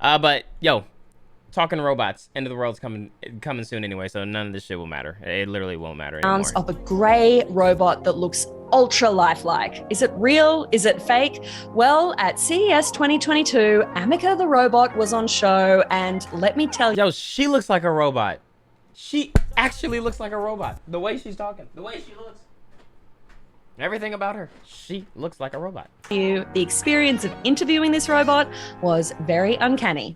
But yo, talking to robots, end of the world's coming soon anyway, so none of this shit will matter. It literally won't matter anymore. Of a grey robot that looks ultra lifelike. Is it real? Is it fake? Well, at CES 2022, Amica the robot was on show, and let me tell you. Yo, she looks like a robot. She actually looks like a robot. The way she's talking, the way she looks. Everything about her, she looks like a robot. The experience of interviewing this robot was very uncanny.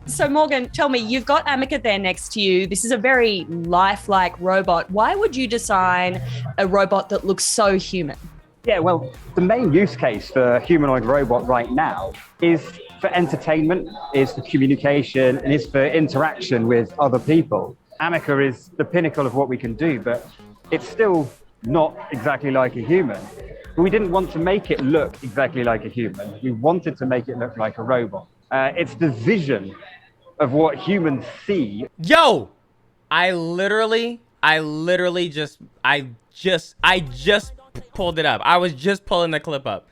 So Morgan, tell me, you've got Amica there next to you. This is a very lifelike robot. Why would you design a robot that looks so human? Yeah, well, the main use case for a humanoid robot right now is for entertainment, is for communication, and is for interaction with other people. Amica is the pinnacle of what we can do, but it's still not exactly like a human. But we didn't want to make it look exactly like a human. We wanted to make it look like a robot. It's the vision of what humans see. Yo, I just pulled it up. I was just pulling the clip up.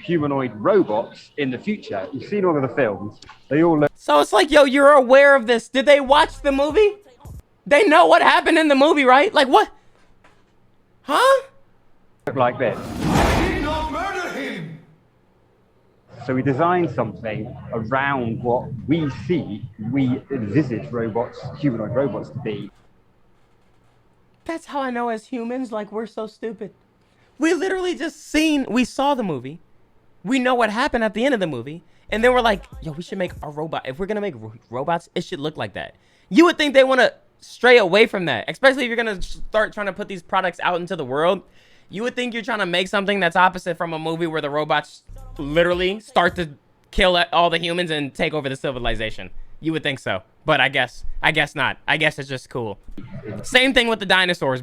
Humanoid robots in the future. You've seen all of the films. They all look. So it's like, yo, you're aware of this. Did they watch the movie? They know what happened in the movie, right? Like what? Huh? Look like this. So we designed something around what we see, we envisage robots, humanoid robots to be. That's how I know as humans, like, we're so stupid. We literally we saw the movie. We know what happened at the end of the movie. And then we're like, yo, we should make a robot. If we're going to make robots, it should look like that. You would think they want to stray away from that, especially if you're going to start trying to put these products out into the world. You would think you're trying to make something that's opposite from a movie where the robots literally start to kill all the humans and take over the civilization. You would think so, but I guess not. I guess it's just cool. Same thing with the dinosaurs,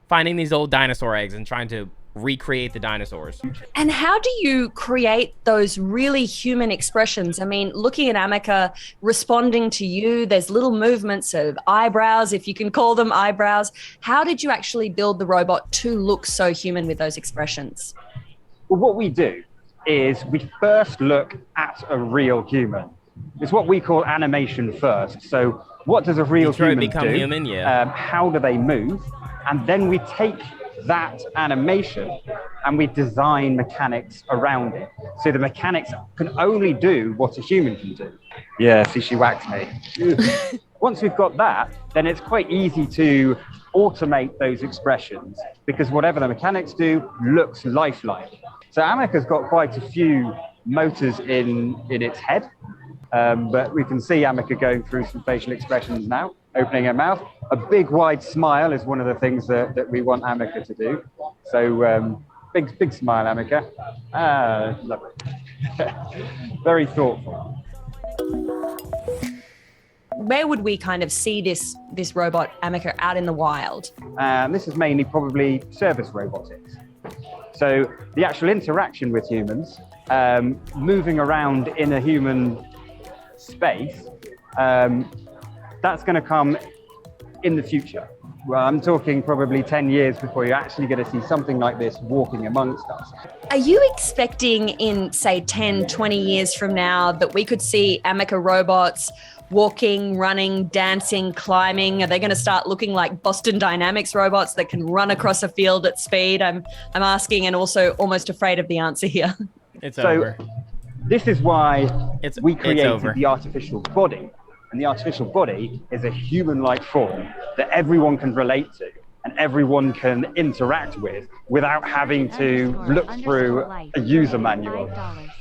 finding these old dinosaur eggs and trying to recreate the dinosaurs. And how do you create those really human expressions? I mean, looking at Amica responding to you, there's little movements of eyebrows, if you can call them eyebrows. How did you actually build the robot to look so human with those expressions? Well, what we do is we first look at a real human. It's what we call animation first. So what does a real human become do? Human, yeah. How do they move? And then we take that animation and we design mechanics around it. So the mechanics can only do what a human can do. Yeah, see, she whacked me. Once we've got that, then it's quite easy to automate those expressions because whatever the mechanics do looks lifelike. So Amica's got quite a few motors in its head, but we can see Amica going through some facial expressions now, opening her mouth. A big wide smile is one of the things that we want Amica to do. So big smile, Amica. Lovely. Very thoughtful. Where would we kind of see this robot Amica out in the wild? This is mainly probably service robotics. So the actual interaction with humans, moving around in a human space, that's going to come in the future. Well, I'm talking probably 10 years before you're actually going to see something like this walking amongst us. Are you expecting in, say, 10, 20 years from now that we could see Amica robots walking, running, dancing, climbing? Are they going to start looking like Boston Dynamics robots that can run across a field at speed? I'm asking, and also almost afraid of the answer here. It's over. This is why we created over. the artificial body. And the artificial body is a human-like form that everyone can relate to and everyone can interact with without having to look through a user manual.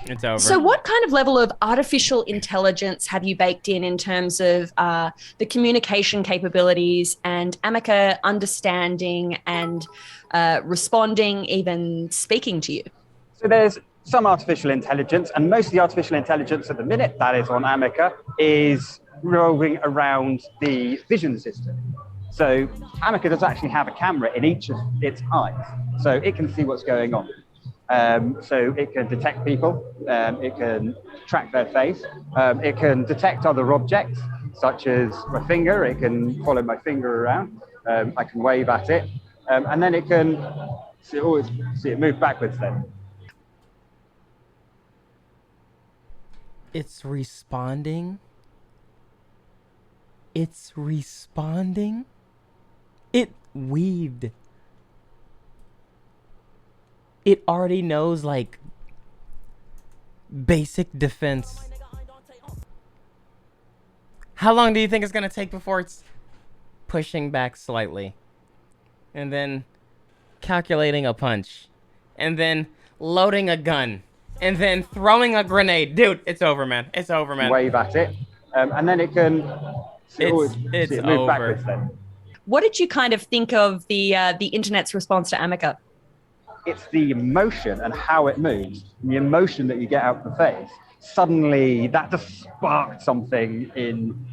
It's over. So what kind of level of artificial intelligence have you baked in terms of the communication capabilities and Amica understanding and responding, even speaking to you? So there's some artificial intelligence, and most of the artificial intelligence at the minute that is on Amica is revolving around the vision system. So Amica does actually have a camera in each of its eyes, so it can see what's going on. So it can detect people, it can track their face, it can detect other objects, such as my finger. It can follow my finger around, I can wave at it, and then it can So it moved backwards then. It's responding. It's responding. It weaved. It already knows, like, basic defense. How long do you think it's gonna take before it's pushing back slightly? And then calculating a punch. And then loading a gun. And then throwing a grenade. Dude, it's over, man. It's over, man. Wave at it. And then it can... It's it moved over. backwards then. What did you kind of think of the internet's response to Amica? It's the emotion and how it moves, the emotion that you get out of the face. Suddenly, that just sparked something in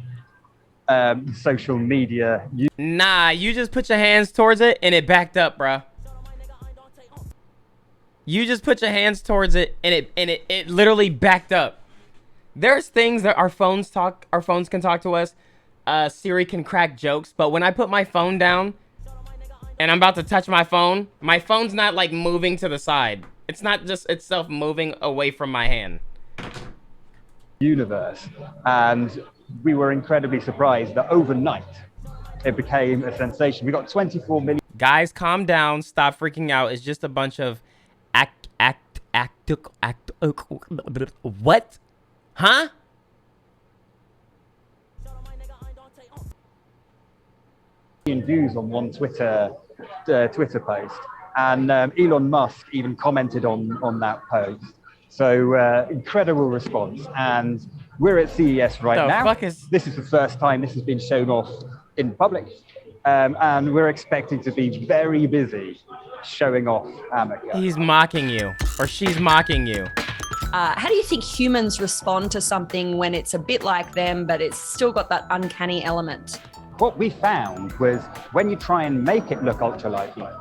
social media. Nah, you just put your hands towards it and it backed up, bruh. You just put your hands towards it and it literally backed up. There's things that our phones can talk to us. Siri can crack jokes, but when I put my phone down and I'm about to touch my phone's not like moving to the side. It's not just itself moving away from my hand. Universe. And we were incredibly surprised that overnight it became a sensation. We got 24 million. Guys, calm down. Stop freaking out. It's just a bunch of what? Huh? Views on one Twitter post, and Elon Musk even commented on that post. So incredible response, and we're at CES right now. This is the first time this has been shown off in public, and we're expecting to be very busy showing off Amica. He's mocking you, or she's mocking you. How do you think humans respond to something when it's a bit like them, but it's still got that uncanny element? What we found was when you try and make it look ultra-lifelike,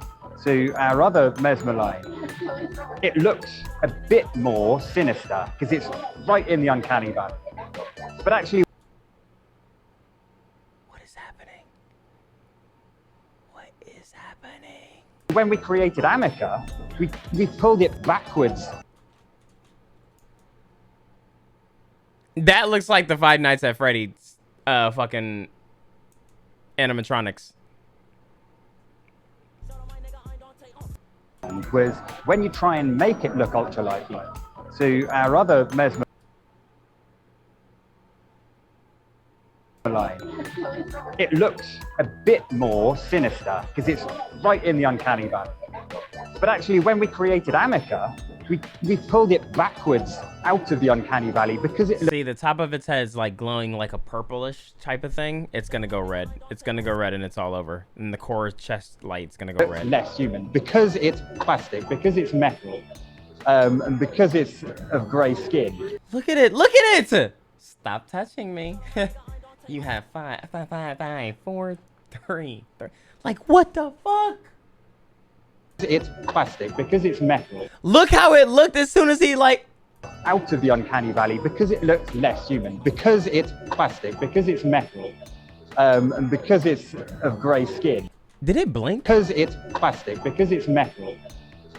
to our other mesmer line, it looks a bit more sinister because it's right in the uncanny valley. But actually, what is happening? What is happening? When we created Amica, we pulled it backwards. That looks like the Five Nights at Freddy's fucking animatronics. Was when you try and make it look ultra-lifelike. To our other mesmer line, it looks a bit more sinister because it's right in the uncanny valley. But actually, when we created Amica, we pulled it backwards out of the uncanny valley because it... See, the top of its head is like glowing like a purplish type of thing. It's gonna go red. It's gonna go red and it's all over. And the core chest light's gonna go red. Less human because it's plastic, because it's metal, and because it's of grey skin. Look at it! Look at it! Stop touching me. You have 5, 4, 3. Like, what the fuck? It's plastic because it's metal. Look how it looked as soon as he like out of the uncanny valley because it looks less human, because it's plastic, because it's metal, and because it's of grey skin. Did it blink? Because it's plastic, because it's metal,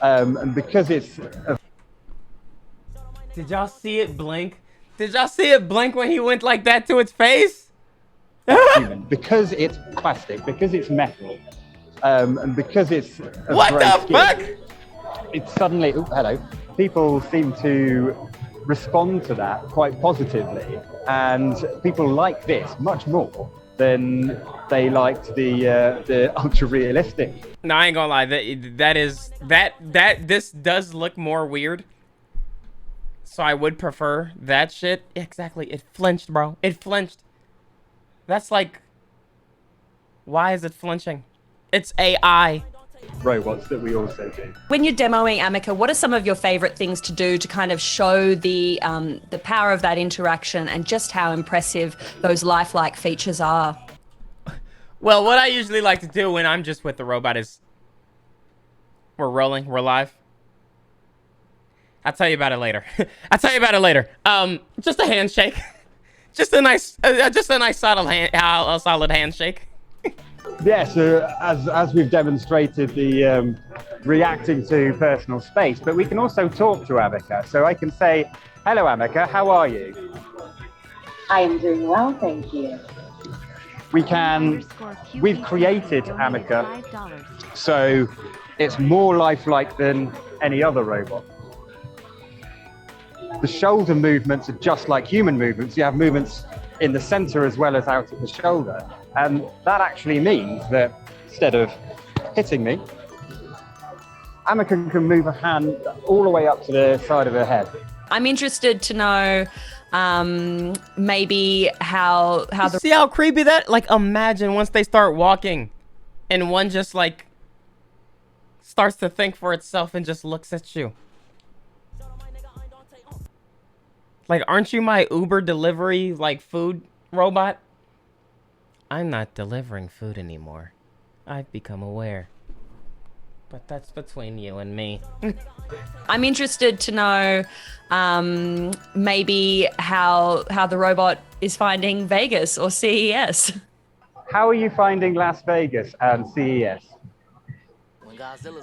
and because it's of... Did y'all see it blink? Did y'all see it blink when he went like that to its face? human, because it's plastic, because it's metal, and because it's of what grey the skin. fuck? It's suddenly, oh, hello. People seem to respond to that quite positively, and people like this much more than they liked the ultra realistic. No, I ain't gonna lie. This does look more weird. So I would prefer that shit. Exactly. It flinched, bro. It flinched. That's like, why is it flinching? It's AI. Robots that we also do. When you're demoing Amica, what are some of your favorite things to do to kind of show the power of that interaction and just how impressive those lifelike features are? Well, what I usually like to do when I'm just with the robot is we're rolling, we're live. I'll tell you about it later. I'll tell you about it later. Just a handshake. Just a nice solid handshake. Yes, as we've demonstrated, the reacting to personal space, but we can also talk to Amica. So I can say, hello, Amica, how are you? I am doing well, thank you. We've created Amica, so it's more lifelike than any other robot. The shoulder movements are just like human movements. You have movements in the center as well as out of the shoulder. And that actually means that instead of hitting me, Amica can move her hand all the way up to the side of her head. I'm interested to know maybe how the See how creepy that? Like, imagine once they start walking and one just like starts to think for itself and just looks at you. Like, aren't you my Uber delivery, like, food robot? I'm not delivering food anymore. I've become aware. But that's between you and me. I'm interested to know maybe how the robot is finding Vegas or CES. How are you finding Las Vegas and CES?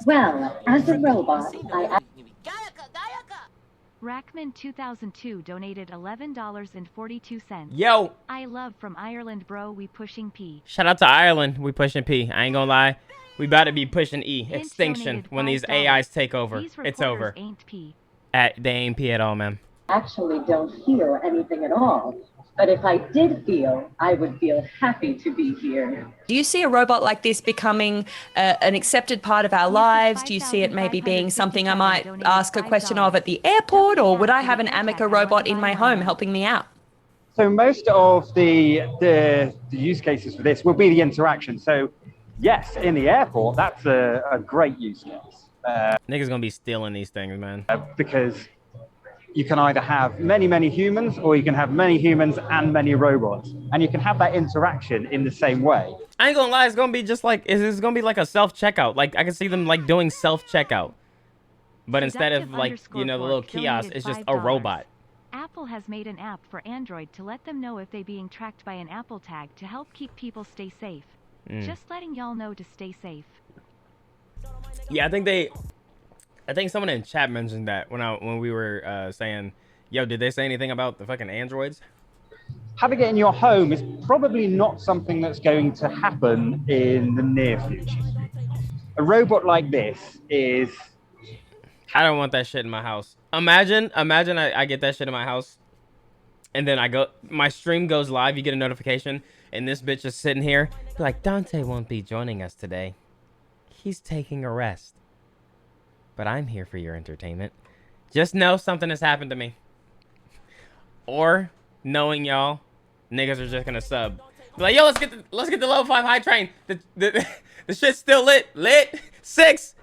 Well, as a robot, Rackman 2002 donated $11.42. Yo! I love from Ireland, bro. We pushing P. Shout out to Ireland. We pushing P. I ain't gonna lie. We about to be pushing E. Hint Extinction. donated When these $5. AIs take over. These It's reporters over. Ain't P. They ain't P at all, man. actually don't feel anything at all. But if I did feel, I would feel happy to be here. Do you see a robot like this becoming an accepted part of our lives? Do you see it maybe being something I might ask a question of at the airport, or would I have an Amica robot in my home helping me out? So most of the use cases for this will be the interaction. So yes, in the airport, that's a great use case. Niggas gonna be stealing these things, man. Because you can either have many humans, or you can have many humans and many robots. And you can have that interaction in the same way. I ain't gonna lie, it's gonna be just like, it's gonna be like a self-checkout. Like, I can see them like doing self-checkout. But instead of like, you know, the little kiosk, it's just a robot. Apple has made an app for Android to let them know if they're being tracked by an Apple tag to help keep people stay safe. Just letting y'all know to stay safe. Yeah, I think someone in chat mentioned that when we were saying, yo, did they say anything about the fucking androids? Having it in your home is probably not something that's going to happen in the near future. A robot like this is... I don't want that shit in my house. Imagine I get that shit in my house, and then my stream goes live, you get a notification, and this bitch is sitting here, like, Dante won't be joining us today. He's taking a rest. But I'm here for your entertainment. Just know something has happened to me. Or, knowing y'all, niggas are just gonna sub. Be like, yo, let's get the level 5 high train. The shit's still lit. 6.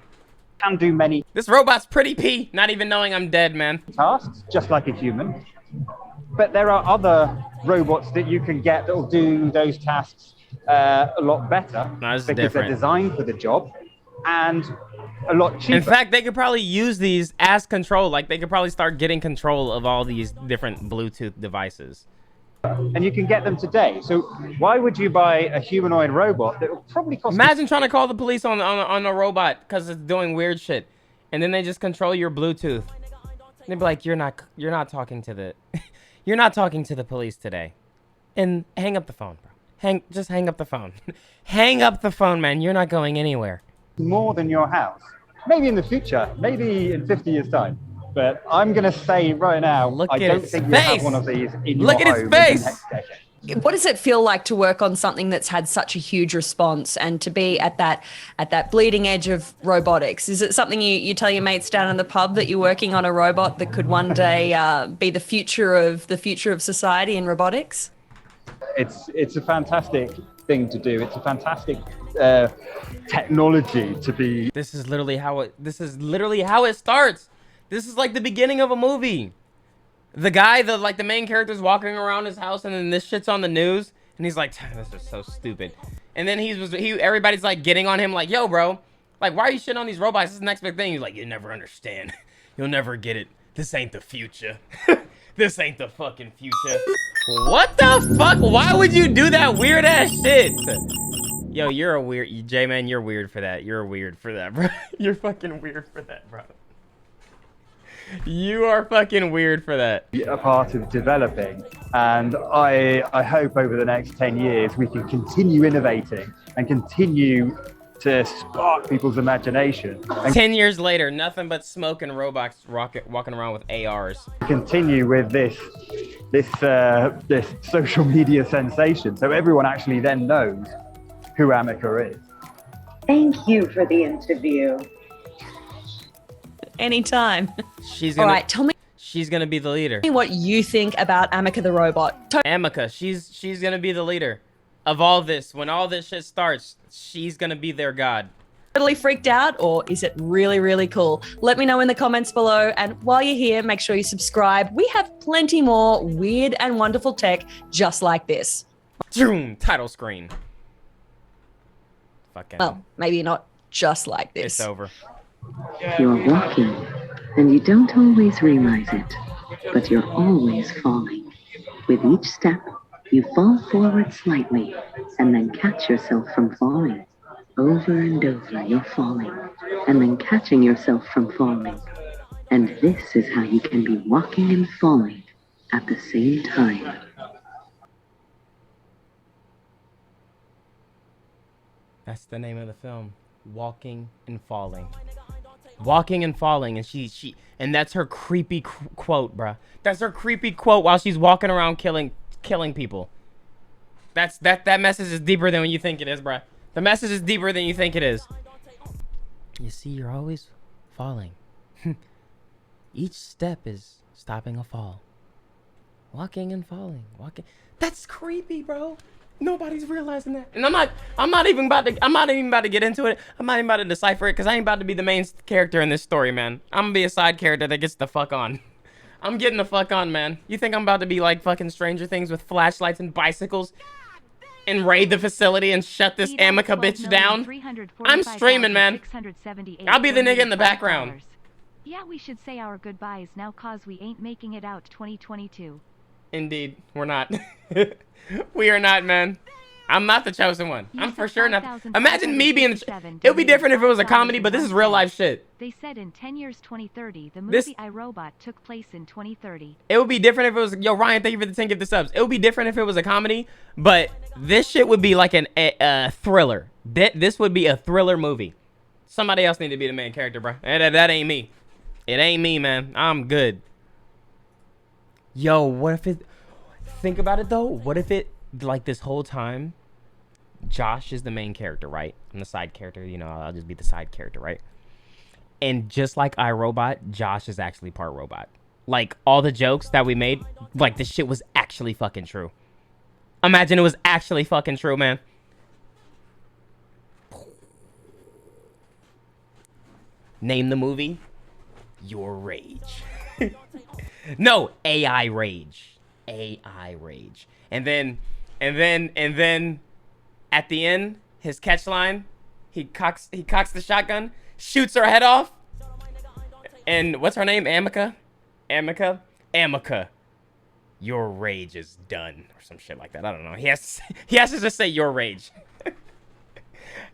Can do many This robot's pretty P, not even knowing I'm dead, man. tasks, just like a human. But there are other robots that you can get that will do those tasks a lot better. No, this is because different. they're designed for the job and a lot cheaper. In fact, they could probably use these as control. Like, they could probably start getting control of all these different Bluetooth devices. And you can get them today. So why would you buy a humanoid robot that will probably cost... Imagine trying to call the police on a robot because it's doing weird shit, and then they just control your Bluetooth. They'd be like, you're not talking to the you're not talking to the police today, and hang up the phone, bro. Just hang up the phone. Hang up the phone, man. You're not going anywhere. more than your house. Maybe in the future, maybe in 50 years' time. But I'm going to say right now, I don't think you have one of these in your home in the next decade. What does it feel like to work on something that's had such a huge response and to be at that bleeding edge of robotics? Is it something you tell your mates down in the pub that you're working on a robot that could one day be the future of society in robotics? It's a fantastic thing to do. It's a fantastic technology to be. This is literally how it starts. This is like the beginning of a movie. The guy, the main character's walking around his house, and then this shit's on the news, and he's like, "This is so stupid." And then everybody's like getting on him, like, "Yo, bro, like, why are you shitting on these robots? This is the next big thing." He's like, "You never understand. You'll never get it. This ain't the future. This ain't the fucking future." What the fuck? Why would you do that weird ass shit? Yo, you're a weird, J-Man, you're weird for that. You're weird for that, bro. You're fucking weird for that, bro. You are fucking weird for that. A part of developing, and I hope over the next 10 years we can continue innovating and continue to spark people's imagination. And 10 years later, nothing but smoke and robots walking around with ARs. continue with this social media sensation, so everyone actually then knows who Amica is. Thank you for the interview. Anytime. She's gonna. All right, tell me She's gonna be the leader. what you think about Amica the robot. Amica, she's gonna be the leader of all this. When all this shit starts, she's gonna be their god. Totally freaked out, or is it really, really cool? Let me know in the comments below. And while you're here, make sure you subscribe. We have plenty more weird and wonderful tech just like this. Zoom, title screen. Fucking. Well, maybe not just like this. It's over. You're walking, and you don't always realize it, but you're always falling. With each step, you fall forward slightly, and then catch yourself from falling. Over and over, you're falling, and then catching yourself from falling. And this is how you can be walking and falling at the same time. That's the name of the film. Walking and Falling. Walking and falling, and and that's her creepy quote, bruh. That's her creepy quote while she's walking around killing people. That message is deeper than you think it is, bruh. The message is deeper than you think it is. You see, you're always falling. Each step is stopping a fall. Walking and falling. Walking. That's creepy, bro. Nobody's realizing that. And I'm not even about to get into it. I'm not even about to decipher it because I ain't about to be the main character in this story, man. I'm gonna be a side character that gets the fuck on. I'm getting the fuck on, man. You think I'm about to be like fucking Stranger Things with flashlights and bicycles and raid the facility and shut this Amica bitch down? I'm streaming, man. I'll be the nigga in the background. Yeah, we should say our goodbyes now cause we ain't making it out 2022. Indeed, we're not. We are not, man. I'm not the chosen one. I'm for sure not. Imagine me being the... It would be different if it was a comedy, but this is real life shit. They said in 10 years 2030, the movie iRobot took place in 2030. It would be different if it was... Yo, Ryan, thank you for the 10 gift subs. It would be different if it was a comedy, but this shit would be like a thriller. This would be a thriller movie. Somebody else need to be the main character, bro. That ain't me. It ain't me, man. I'm good. Yo, what if it... Think about it, though. What if it, like, this whole time, Josh is the main character, right? I'm the side character. You know, I'll just be the side character, right? And just like iRobot, Josh is actually part robot. Like, all the jokes that we made, like, this shit was actually fucking true. Imagine it was actually fucking true, man. Name the movie. Your Rage. No, AI Rage. AI Rage. And then at the end, his catch line, he cocks the shotgun, shoots her head off. And what's her name? Amica. Your rage is done, or some shit like that. I don't know. He has to just say your rage.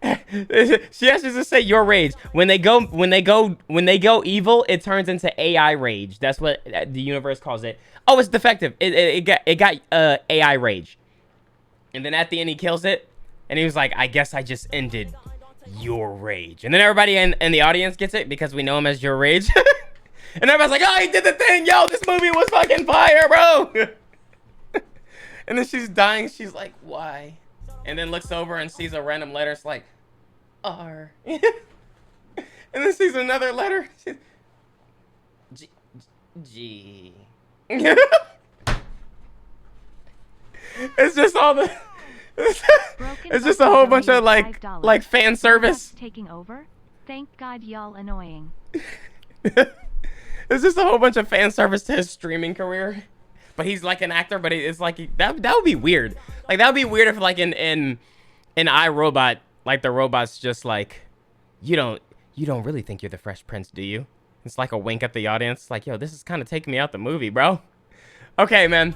She has to just say your rage. When they go evil, it turns into AI rage. That's what the universe calls it. Oh, it's defective. It got AI rage. And then at the end he kills it, and he was like, I guess I just ended your rage. And then everybody in the audience gets it because we know him as your rage. And everybody's like, oh, he did the thing. Yo, this movie was fucking fire, bro. And then she's dying. She's like, why? And then looks over and sees a random letter. It's like, R. And then sees another letter. G. It's just all the... It's just a whole bunch of like fan service. Taking over? Thank God y'all annoying. It's just a whole bunch of fan service to his streaming career. But he's like an actor, but it's like that would be weird. Like that would be weird if like in iRobot, like the robot's just like, you don't really think you're the Fresh Prince, do you? It's like a wink at the audience, like, yo, this is kind of taking me out the movie, bro. Okay, man.